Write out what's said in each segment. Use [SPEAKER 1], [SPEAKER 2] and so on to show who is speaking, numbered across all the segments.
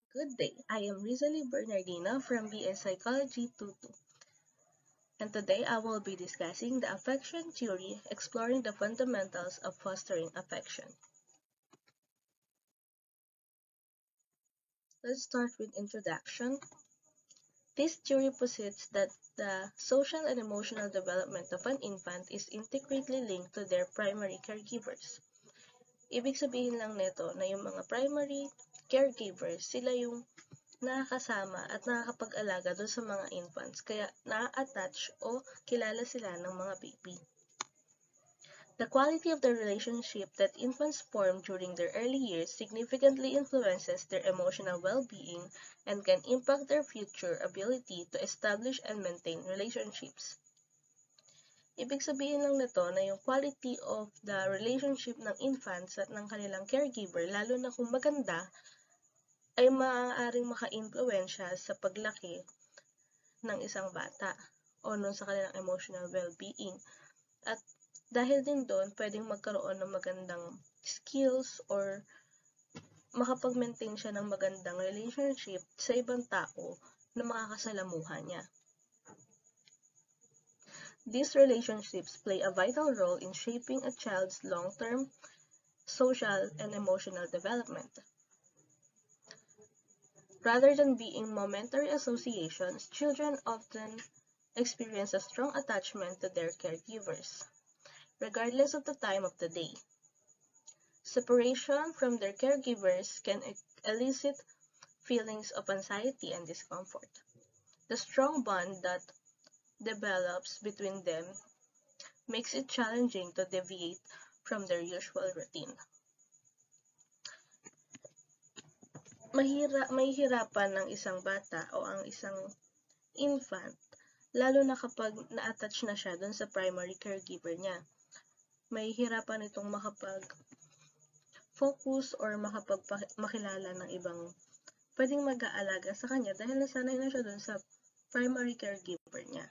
[SPEAKER 1] Good day, I am Rizali Bernardino from BS Psychology 22, and today I will be discussing the affection theory, exploring the fundamentals of fostering affection. Let's start with introduction. This theory posits that the social and emotional development of an infant is intricately linked to their primary caregivers. Ibig sabihin lang nito na yung mga primary caregivers, sila yung nakakasama at nakakapag-alaga doon sa mga infants, kaya na-attach o kilala sila ng mga baby. The quality of the relationship that infants form during their early years significantly influences their emotional well-being and can impact their future ability to establish and maintain relationships. Ibig sabihin lang nito na yung quality of the relationship ng infants at ng kanilang caregiver, lalo na kung maganda, ay maaaring maka-impluwensya sa paglaki ng isang bata o nun sa kanilang emotional well-being. At dahil din doon, pwedeng magkaroon ng magandang skills or makapag-maintain siya ng magandang relationship sa ibang tao na makakasalamuha niya. These relationships play a vital role in shaping a child's long-term social and emotional development. Rather than being momentary associations, children often experience a strong attachment to their caregivers, regardless of the time of the day. Separation from their caregivers can elicit feelings of anxiety and discomfort. The strong bond that develops between them makes it challenging to deviate from their usual routine. Mahihirapan ng isang bata o ang isang infant, lalo na kapag na-attach na siya dun sa primary caregiver niya. Mahihirapan itong makapag-focus or makilala ng ibang pwedeng mag-aalaga sa kanya dahil nasanay na siya dun sa primary caregiver niya.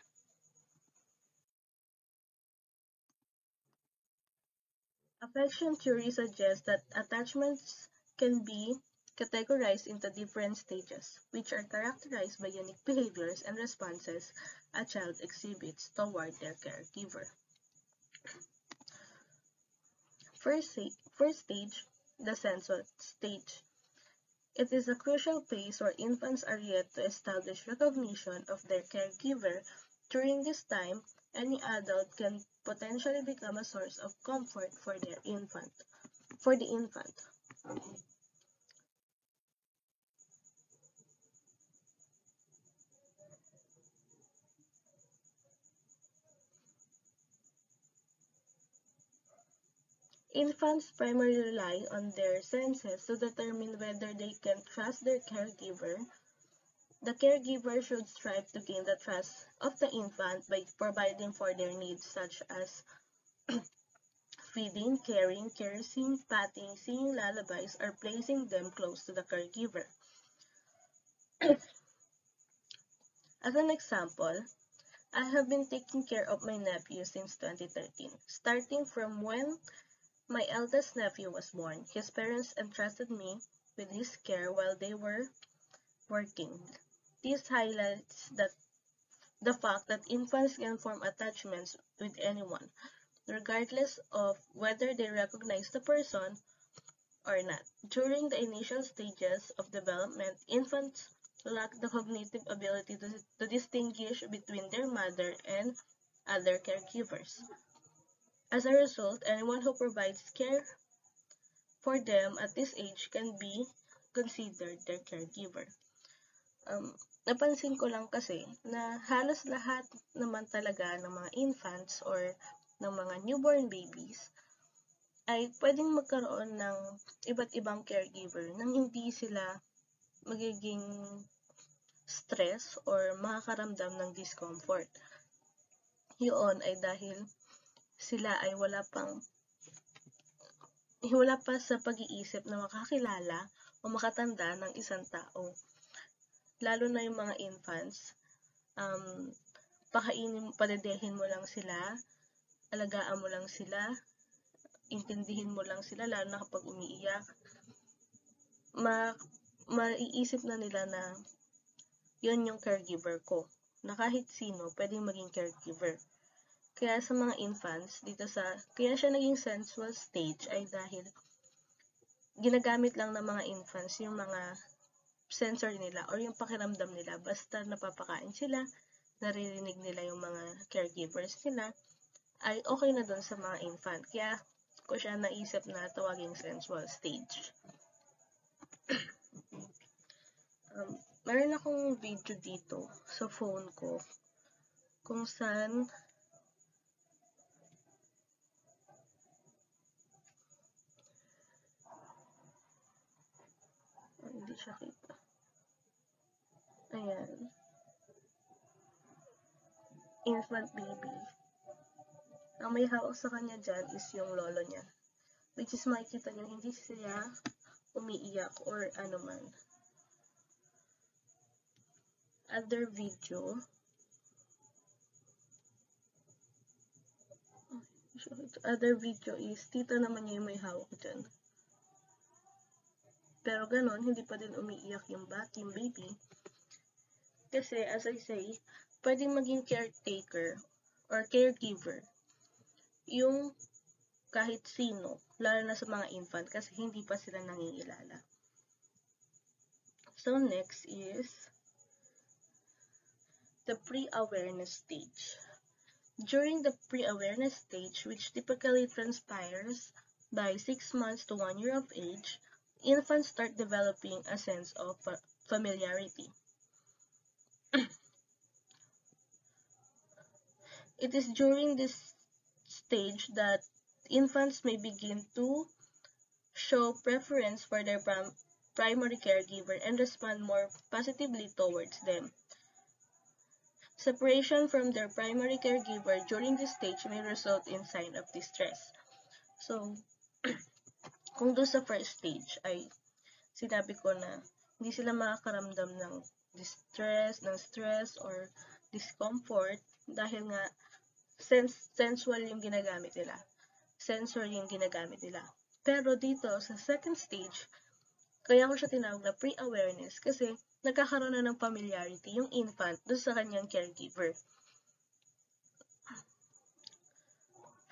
[SPEAKER 1] Affection theory suggests that attachments can be categorized into different stages, which are characterized by unique behaviors and responses a child exhibits toward their caregiver. First stage, the sensual stage. It is a crucial phase where infants are yet to establish recognition of their caregiver. During this time, any adult can potentially become a source of comfort for the infant. Infants primarily rely on their senses to determine whether they can trust their caregiver. The caregiver should strive to gain the trust of the infant by providing for their needs such as feeding, caring, caressing, patting, singing lullabies, or placing them close to the caregiver. As an example, I have been taking care of my nephew since 2013, starting from when my eldest nephew was born. His parents entrusted me with his care while they were working. This highlights the fact that infants can form attachments with anyone, regardless of whether they recognize the person or not. During the initial stages of development, infants lack the cognitive ability to distinguish between their mother and other caregivers. As a result, anyone who provides care for them at this age can be considered their caregiver. Napansin ko lang kasi na halos lahat naman talaga ng mga infants or ng mga newborn babies ay pwedeng magkaroon ng iba't ibang caregiver nang hindi sila magiging stress or makakaramdam ng discomfort. Yun ay dahil sila ay wala pa sa pag-iisip na makakilala o makatanda ng isang tao. Lalo na yung mga infants, padedehin mo lang sila, alagaan mo lang sila, intindihin mo lang sila, lalo na kapag umiiyak. maiisip na nila na yun yung caregiver ko, na kahit sino pwedeng maging caregiver. Kaya sa mga infants, kaya siya naging sensual stage ay dahil ginagamit lang ng mga infants yung mga sensor nila or yung pakiramdam nila. Basta napapakain sila, naririnig nila yung mga caregivers nila, ay okay na dun sa mga infant. Kaya ko siya naisip na tawaging sensual stage. Meron akong video dito sa phone ko kung saan hindi siya kita. Ayan. Infant baby. Ang may hawak sa kanya dyan is yung lolo niya. Which is makikita niyo hindi siya umiiyak or ano man. Other video is tita naman niya yung may hawak dyan. Pero ganon, hindi pa din umiiyak yung baby. Kasi, as I say, pwedeng maging caretaker or caregiver yung kahit sino, lalo na sa mga infant kasi hindi pa sila nangingilala. So, next is the pre-awareness stage. During the pre-awareness stage, which typically transpires by 6 months to 1 year of age, infants start developing a sense of familiarity. It is during this stage that infants may begin to show preference for their primary caregiver and respond more positively towards them. Separation from their primary caregiver during this stage may result in sign of distress. So, kung doon sa first stage ay sinabi ko na hindi sila makakaramdam ng stress or discomfort dahil nga sensual yung ginagamit nila. Sensory yung ginagamit nila. Pero dito, sa second stage, kaya ko siya tinawag na pre-awareness kasi nagkakaroon na ng familiarity yung infant doon sa kanyang caregiver.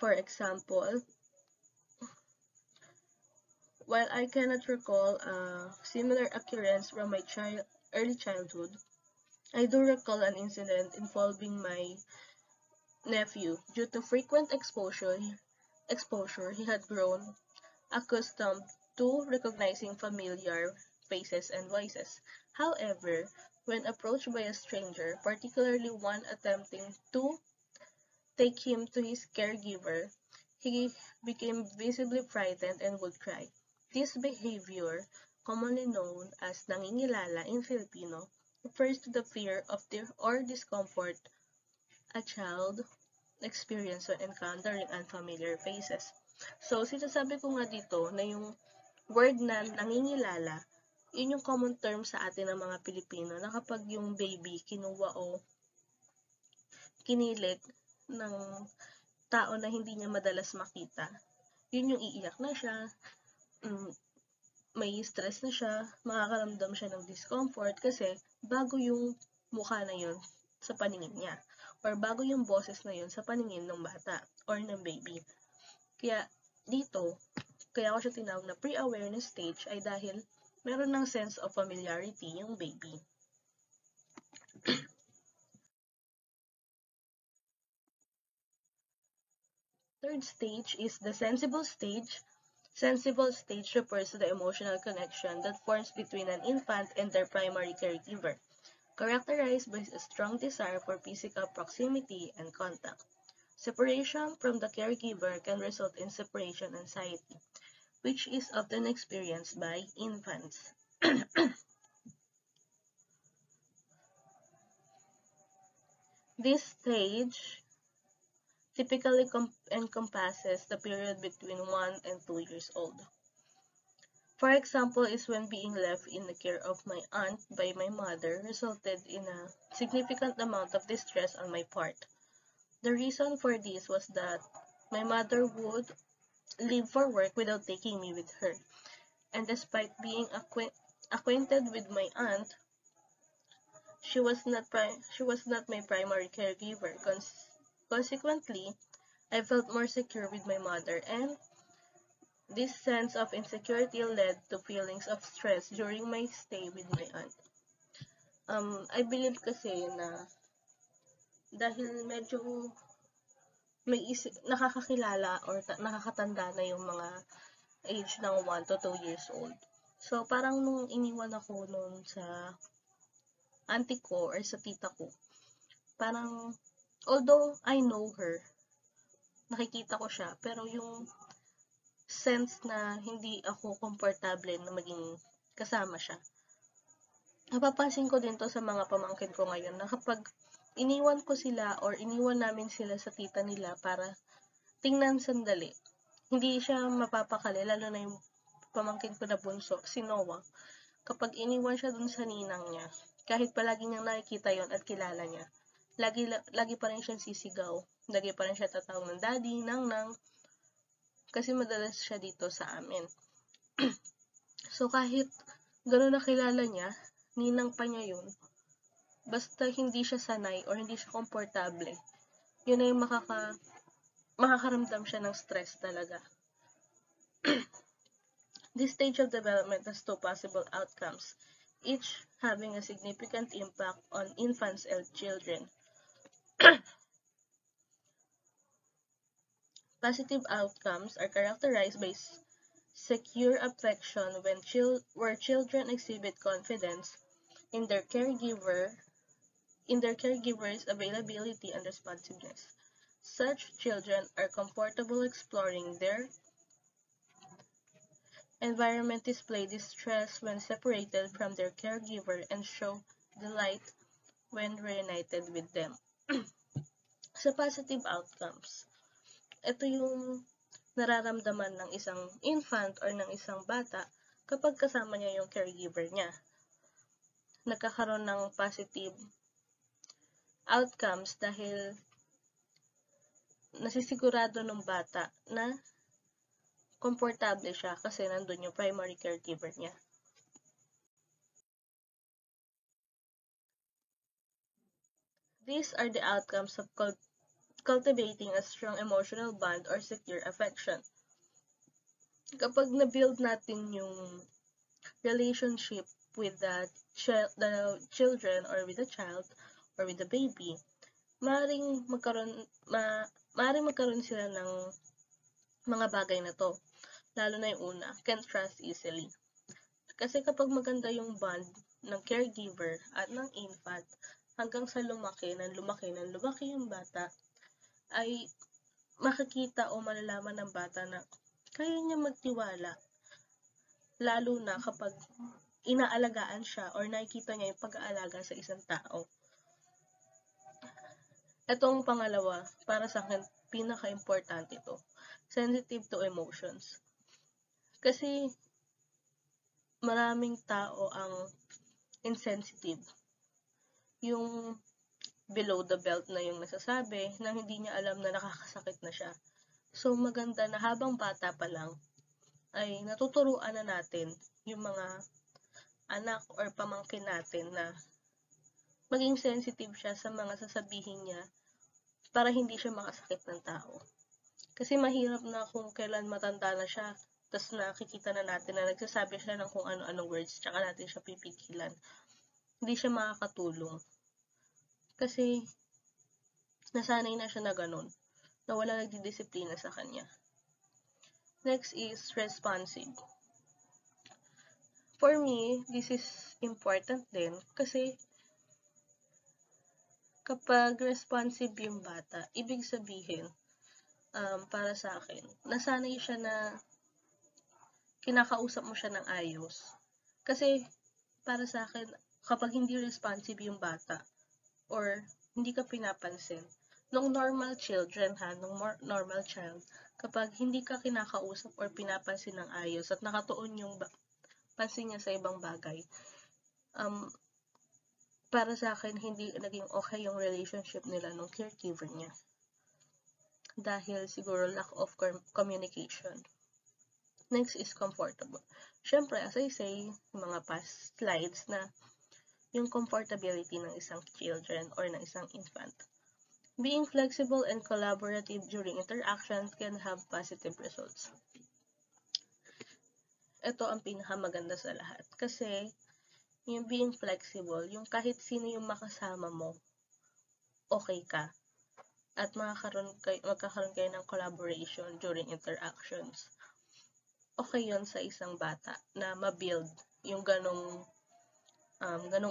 [SPEAKER 1] For example, while I cannot recall a similar occurrence from my early childhood, I do recall an incident involving my nephew. Due to frequent exposure, he had grown accustomed to recognizing familiar faces and voices. However, when approached by a stranger, particularly one attempting to take him to his caregiver, he became visibly frightened and would cry. This behavior, commonly known as nangingilala in Filipino, refers to the fear of or discomfort a child experience when encountering unfamiliar faces. So, sinasabi ko nga dito na yung word na nangingilala, yun yung common term sa atin ng mga Pilipino na kapag yung baby kinuha o kinilig ng tao na hindi niya madalas makita, yun yung iiyak na siya, may stress na siya, makakaramdam siya ng discomfort kasi bago yung mukha na yun sa paningin niya or bago yung boses na yun sa paningin ng bata or ng baby. Kaya dito, kaya ko siya tinawag na pre-awareness stage ay dahil meron ng sense of familiarity yung baby. Third stage is the sensible stage. Sensible stage refers to the emotional connection that forms between an infant and their primary caregiver, characterized by a strong desire for physical proximity and contact. Separation from the caregiver can result in separation anxiety, which is often experienced by infants. This stage typically encompasses the period between 1 and 2 years old. For example, is when being left in the care of my aunt by my mother resulted in a significant amount of distress on my part. The reason for this was that my mother would leave for work without taking me with her. And despite being acquainted with my aunt, she was not my primary caregiver. Consequently, I felt more secure with my mother, and this sense of insecurity led to feelings of stress during my stay with my aunt. I believe kasi na dahil medyo nakakakilala or nakakatanda na yung mga age ng 1 to 2 years old. So, parang nung iniwan ako nun sa auntie ko or sa tita ko, parang, although I know her, nakikita ko siya, pero yung sense na hindi ako komportable na maging kasama siya. Napapansin ko din to sa mga pamangkin ko ngayon na kapag iniwan ko sila or iniwan namin sila sa tita nila para tingnan sandali, hindi siya mapapakali, lalo na yung pamangkin ko na bunso, si Noah. Kapag iniwan siya dun sa ninang niya, kahit palagi niyang nakikita yon at kilala niya, lagi pa rin siyang sisigaw, lagi pa rin siya tatawag ng daddy, nang, kasi madalas siya dito sa amin. So, kahit gano'n nakilala niya, ninang pa niya yun, basta hindi siya sanay or hindi siya komportable, yun na yung makakaramdam siya ng stress talaga. This stage of development has two possible outcomes, each having a significant impact on infants and children. Positive outcomes are characterized by secure affection where children exhibit confidence in their caregiver's availability and responsiveness. Such children are comfortable exploring their environment, display distress when separated from their caregiver, and show delight when reunited with them. Sa positive outcomes, ito yung nararamdaman ng isang infant or ng isang bata kapag kasama niya yung caregiver niya. Nagkakaroon ng positive outcomes dahil nasisigurado ng bata na komportable siya kasi nandun yung primary caregiver niya. These are the outcomes of cultivating a strong emotional bond or secure affection. Kapag na-build natin yung relationship with the children or with the child or with the baby, maaaring magkaroon sila ng mga bagay na to. Lalo na yung una, can trust easily. Kasi kapag maganda yung bond ng caregiver at ng infant, hanggang sa lumaki yung bata, ay makikita o malalaman ng bata na kaya niya magtiwala. Lalo na kapag inaalagaan siya or nakikita niya yung pag-aalaga sa isang tao. Etong pangalawa, para sa akin, pinaka-importante ito. Sensitive to emotions. Kasi maraming tao ang insensitive. Yung below the belt na yung nasasabi na hindi niya alam na nakakasakit na siya. So, maganda na habang bata pa lang ay natuturuan na natin yung mga anak or pamangkin natin na maging sensitive siya sa mga sasabihin niya para hindi siya makasakit ng tao. Kasi mahirap na kung kailan matanda na siya, tapos nakikita na natin na nagsasabi siya ng kung ano-anong words, tsaka natin siya pipigilan. Hindi siya makakatulong. Kasi nasanay na siya na ganun, na wala nagdidisiplina sa kanya. Next is responsive. For me, this is important din kasi kapag responsive yung bata, ibig sabihin, para sa akin, nasanay siya na kinakausap mo siya ng ayos. Kasi, para sa akin, kapag hindi responsive yung bata, or hindi ka pinapansin, nung normal child, kapag hindi ka kinakausap or pinapansin ng ayos at nakatuon yung pansin niya sa ibang bagay, para sa akin, hindi naging okay yung relationship nila nung caregiver niya. Dahil siguro lack of communication. Next is comfortable. Syempre, as I say, mga past slides na yung comfortability ng isang children or ng isang infant. Being flexible and collaborative during interactions can have positive results. Ito ang pinakamaganda sa lahat. Kasi, yung being flexible, yung kahit sino yung makasama mo, okay ka. At magkakaroon kayo ng collaboration during interactions. Okay yon sa isang bata na ma-build yung ganong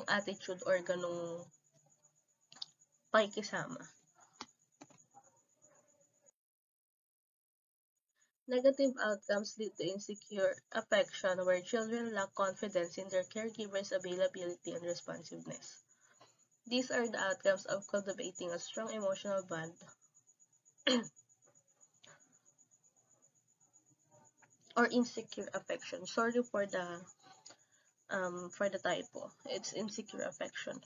[SPEAKER 1] attitude or ganong pakikisama. Negative outcomes lead to insecure affection where children lack confidence in their caregivers' availability and responsiveness. These are the outcomes of cultivating a strong emotional bond or insecure affection. Sorry for the typo. It's insecure affection.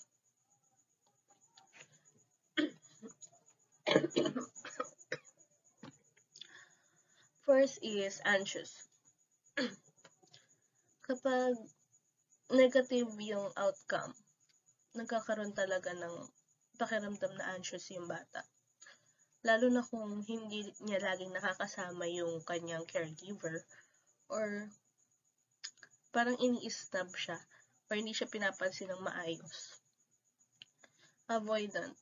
[SPEAKER 1] First is anxious. Kapag negative yung outcome, nagkakaroon talaga ng pakiramdam na anxious yung bata. Lalo na kung hindi niya laging nakakasama yung kanyang caregiver or parang ini-snub siya or hindi siya pinapansin ng maayos. Avoidant.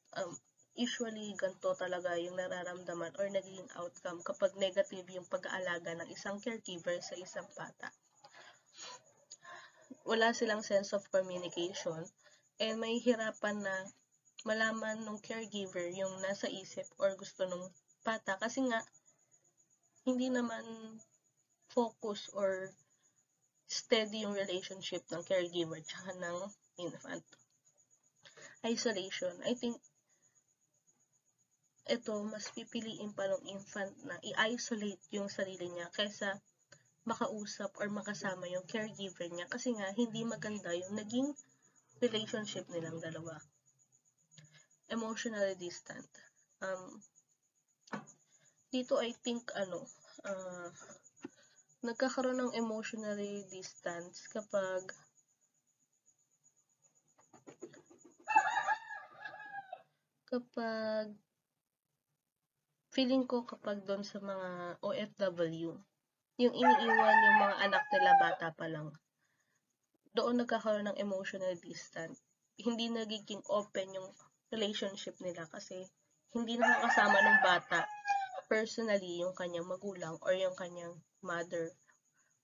[SPEAKER 1] Usually, ganito talaga yung nararamdaman or naging outcome kapag negative yung pag-aalaga ng isang caregiver sa isang bata. Wala silang sense of communication and may hirapan na malaman ng caregiver yung nasa isip or gusto ng bata kasi nga hindi naman focus or steady yung relationship ng caregiver tsaka ng infant. Isolation. I think ito, mas pipiliin pa ng infant na i-isolate yung sarili niya kaysa makausap or makasama yung caregiver niya kasi nga hindi maganda yung naging relationship nilang dalawa. Emotionally distant. Dito I think nagkakaroon ng emotionally distance kapag feeling ko kapag doon sa mga OFW, yung iniiwan yung mga anak nila bata pa lang, doon nagkakaroon ng emotional distance. Hindi nagiging open yung relationship nila kasi hindi nakakasama ng bata personally yung kanyang magulang or yung kanyang mother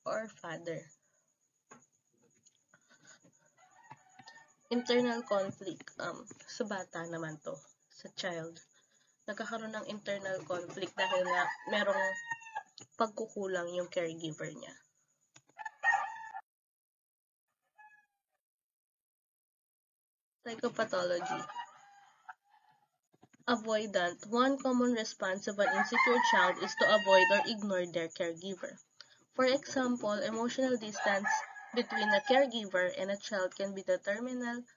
[SPEAKER 1] or father. Internal conflict, sa bata naman to, sa child. Nagkakaroon ng internal conflict dahil nga merong pagkukulang yung caregiver niya. Psychopathology. Avoidant. One common response of an insecure child is to avoid or ignore their caregiver. For example, emotional distance between a caregiver and a child can be detrimental,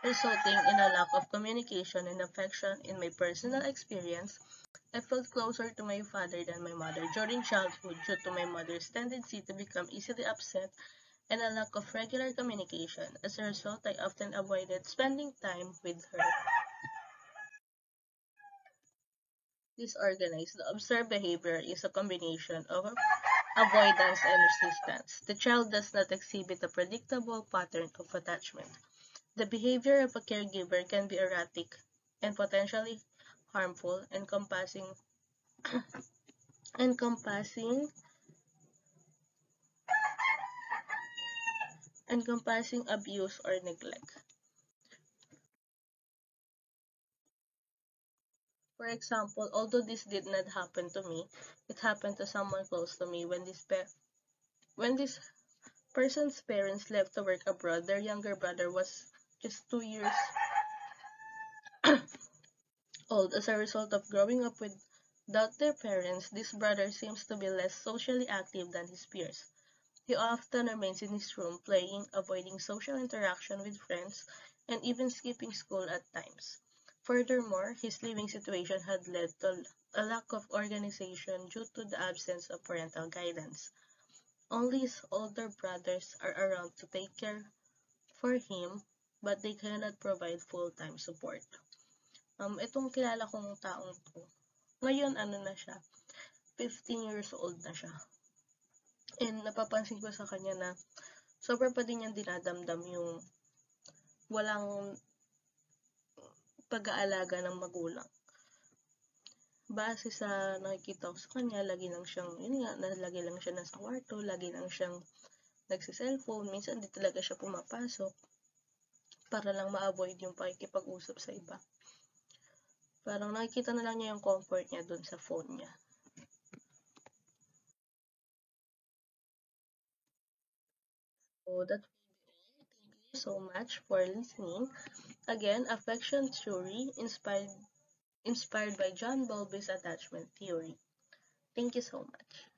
[SPEAKER 1] resulting in a lack of communication and affection. In my personal experience, I felt closer to my father than my mother during childhood due to my mother's tendency to become easily upset and a lack of regular communication. As a result, I often avoided spending time with her. Disorganized. The observed behavior is a combination of avoidance and resistance. The child does not exhibit a predictable pattern of attachment. The behavior of a caregiver can be erratic and potentially harmful, encompassing abuse or neglect. For example, although this did not happen to me, it happened to someone close to me when this person's parents left to work abroad. Their younger brother was just 2 years old. As a result of growing up without their parents, this brother seems to be less socially active than his peers. He often remains in his room playing, avoiding social interaction with friends, and even skipping school at times. Furthermore, his living situation had led to a lack of organization due to the absence of parental guidance. Only his older brothers are around to take care for him, but they cannot provide full-time support. Itong kilala kong taong to, ngayon na siya, 15 years old na siya. And napapansin ko sa kanya na sobra pa din niyang dinadamdam yung walang pag-aalaga ng magulang. Base sa nakikita ko sa kanya, lagi lang siyang, lagi lang siya nasa kwarto, lagi lang siyang nagsi-cellphone, minsan di talaga siya pumapasok para lang ma-avoid yung pakikipag-usap sa iba. Parang nakikita na lang niya yung comfort niya dun sa phone niya. So that will be all. Thank you so much for listening. Again, affection theory inspired by John Bowlby's attachment theory. Thank you so much.